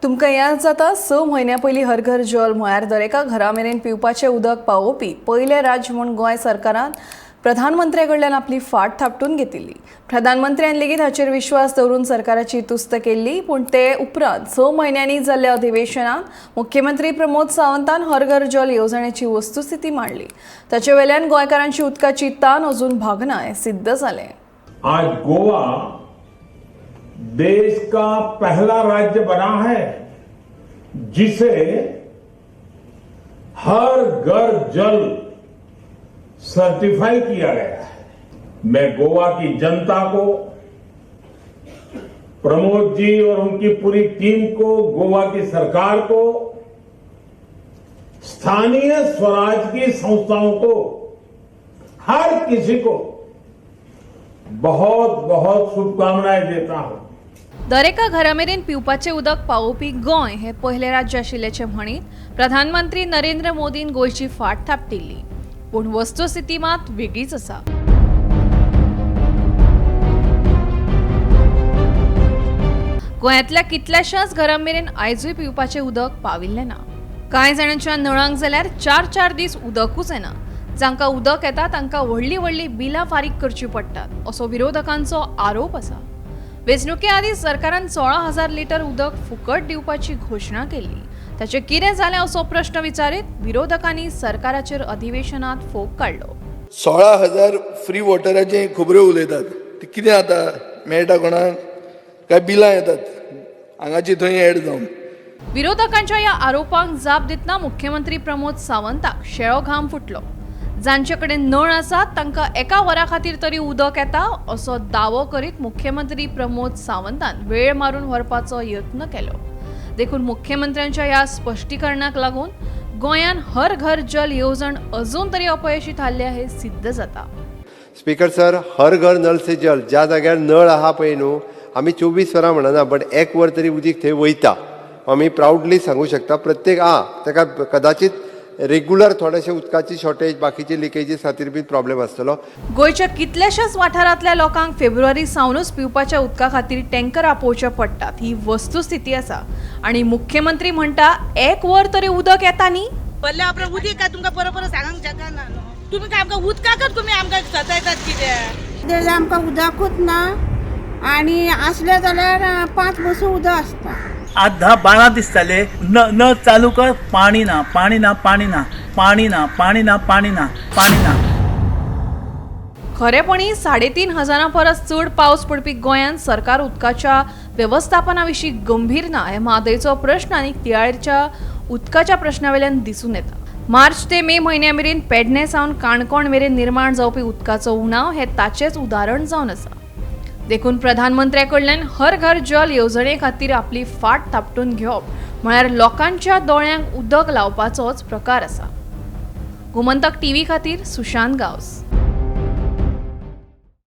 तुमकां याद जाता 6 म्हयन्यां पयलीं हर घर जल म्हळ्यार दरेका घरा मेरेन पिवपाचें उदक पावोवपी पयले राज्य म्हूण गोंय सरकारान प्रधानमंत्र्या कडल्यान आपली फाट थापटून घेतिल्ली। प्रधानमंत्र्यान लेगीत हाचेर विश्वास दवरून सरकाराची तुस्त केल्ली, पूण ते उपरांत 6 म्हयन्यांनी जाल्ल्या अधिवेशनात मुख्यमंत्री प्रमोद सावंतान हर घर जल येवजणेची वस्तुस्थिती मांडली। ताचे वेल्यान गोंयकारांची उदकाची तान अजून भागना हें सिद्ध जालें। आज गोवा देश का पहला राज्य बना है जिसे हर घर जल सर्टिफाई किया गया है। मैं गोवा की जनता को, प्रमोद जी और उनकी पूरी टीम को, गोवा की सरकार को, स्थानीय स्वराज की संस्थाओं को, हर किसी को बहुत बहुत शुभकामनाएं देता हूं। दरेका घरामेरेन पिवपाचें उदक पावोवपी गोंय हे पहिले राज्य आशिल्ल्याचे म्हणीत प्रधानमंत्री नरेंद्र मोदीन गोंयची फाट थापटिल्ली, पूण वस्तुस्थिती मात वेगळीच आसा। गोंयांतल्या कितल्याशाच घरांमेरेन आयजूय पिवपाचें उदक पाविल्लें ना। कांय जाणांच्या नळांक जाल्यार 4-4 दीस उदकूच येना। जांकां उदक येता तांकां व्हडली व्हडली बिलां फारीक करची पडटात असो विरोधकांचो आरोप आसा। वेंचणुके आदीं सरकारान 16,000 लिटर उदक फुकट दिवपाची घोशणा केल्ली। ताचें कितें जालें असो प्रश्न विचारीत विरोधकांनी सरकाराचेर अधिवेशनात फोग काडलो। 16,000 फ्री वॉटराचे खबऱ्यो उलयतात, ते कितें जाता? मेळटा कोणाक? काय बिलां येतात हांगाची थंय एड जावन? विरोधकांच्या ह्या आरोपांक जाप दितना मुख्यमंत्री प्रमोद सावंताक शेळो घाम फुटलो। जांचे कडेन नळ आसात तांकां एका वरा खातीर तरी उदक येता असो दावो करीत मुख्यमंत्री प्रमोद सावंतान वेळ मारून व्हरपाचो यत्न केलो। देखून मुख्यमंत्र्यांच्या ह्या स्पश्टीकरणाक लागून गोंयान हर घर जल येवजण अजून तरी अपयशी थारल्या हे सिद्ध जाता। स्पीकर सर, हर घर नल से जल, ज्या जाग्यार नळ आहा पळय न्हू, आमी 24 वरां म्हणना, बट 1 वर तरी उदीक थंय वयता। आमी प्राउडली सांगू शकता। प्रत्येक ताका कदाचित रेग्युलर थोडेशे उदकाची शॉर्टेज, बाकीचे लिकेजीस खातीर बी प्रॉब्लेम आसतलो। गोंयच्या कितल्याशाच वाठारांतल्या लोकांक फेब्रुवारी सावनूच पिवपाच्या उदका खातीर टँकर आपोवचे पडटात ही वस्तुस्थिती आसा। आणि मुख्यमंत्री म्हणटा 1 वर तरी उदक येता न्ही। पडले आपलं उदीक काय तुमकां बरोबर सांगूंक शकना न्हू। तुमी काय आमकां उदकाकच तुमी आमकां सतायतात कितें? आमकां उदकूच ना आणि असले जाल्यार 5 बसू उदक आसता। आज 10-12 दीस जाले न चालू कर, पाणी ना, पाणी ना, पाणी ना, पाणी ना, पाणी ना, पाणी ना, पाणी ना। खरेपणी 3,500 परस चड पावस पडपी गोंयांत सरकार उदकाच्या वेवस्थापना विशीं गंभीर ना हे म्हादयचो प्रश्न आनी तियाळेच्या उदकाच्या प्रश्नावेल्यान दिसून येता। मार्च ते मे म्हयन्या मेरेन पेडणे सावन काणकोण मेरेन निर्माण जावपी उदकाचो उणाव हे ताचेच उदाहरण जावन आसा। देखून प्रधानमंत्र्या कडल्यान हर घर जल येवजणे खातीर आपली फाट थापटून घेवप म्हळ्यार लोकांच्या दोळ्यांक उदक लावपाचोच प्रकार आसा। गोमंतक टीव्ही खातीर सुशांत गावस।